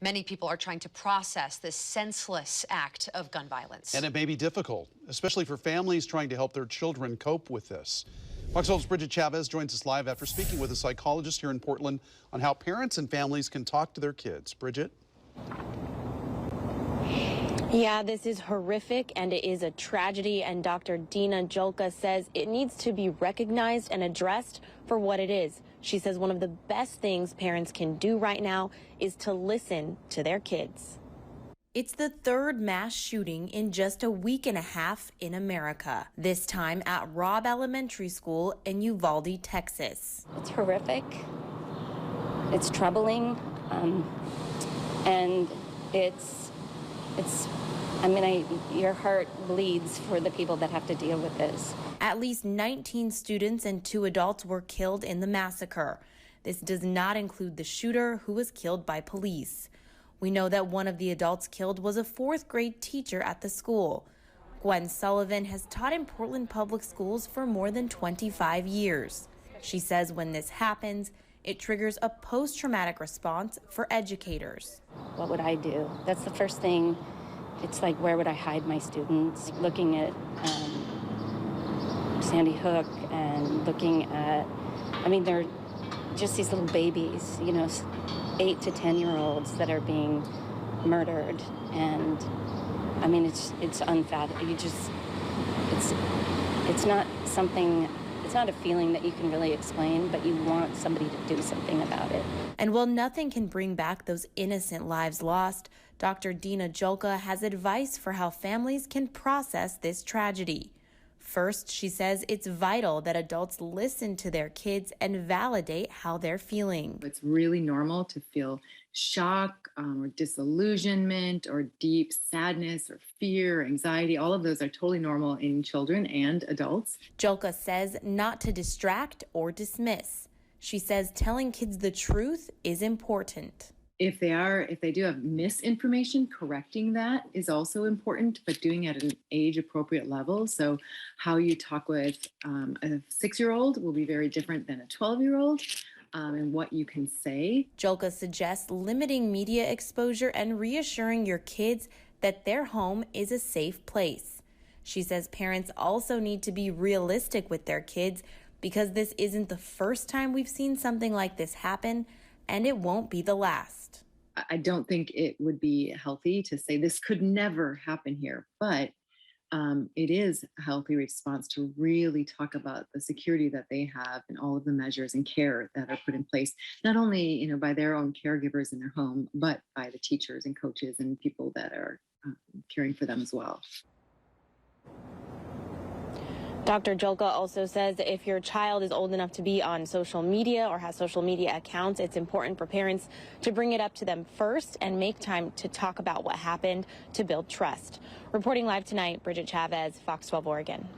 Many people are trying to process this senseless act of gun violence. And it may be difficult, especially for families trying to help their children cope with this. Fox 12's Bridget Chavez joins us live after speaking with a psychologist here in Portland on how parents and families can talk to their kids. Bridget? Yeah, this is horrific and it is a tragedy, and Dr. Dina Julka says it needs to be recognized and addressed for what it is. She says one of the best things parents can do right now is to listen to their kids. It's the third mass shooting in just a week and a half in America, this time at Robb Elementary School in Uvalde, Texas. It's horrific. It's troubling. And your heart bleeds for the people that have to deal with this. At least 19 students and 2 adults were killed in the massacre. This does not include the shooter, who was killed by police. We know that one of the adults killed was a 4th grade teacher at the school. Gwen Sullivan has taught in Portland Public Schools for more than 25 years. She says when this happens, it triggers a post-traumatic response for educators. What would I do? That's the first thing. It's like, where would I hide my students? Looking at Sandy Hook and looking at, they're just these little babies, 8 to 10-year-olds that are being murdered. And it's unfathomable. It's not something, it's not a feeling that you can really explain, but you want somebody to do something about it. And while nothing can bring back those innocent lives lost, Dr. Dina Julka has advice for how families can process this tragedy. First, she says it's vital that adults listen to their kids and validate how they're feeling. It's really normal to feel shock or disillusionment or deep sadness or fear, anxiety. All of those are totally normal in children and adults. Julka says not to distract or dismiss. She says telling kids the truth is important. If they do have misinformation, correcting that is also important, but doing it at an age-appropriate level. So how you talk with a 6-year-old will be very different than a 12-year-old, and what you can say. Julka suggests limiting media exposure and reassuring your kids that their home is a safe place. She says parents also need to be realistic with their kids, because this isn't the first time we've seen something like this happen, and it won't be the last. I don't think it would be healthy to say this could never happen here, but it is a healthy response to really talk about the security that they have and all of the measures and care that are put in place, not only by their own caregivers in their home, but by the teachers and coaches and people that are caring for them as well. Dr. Julka also says that if your child is old enough to be on social media or has social media accounts, it's important for parents to bring it up to them first and make time to talk about what happened to build trust. Reporting live tonight, Bridget Chavez, Fox 12 Oregon.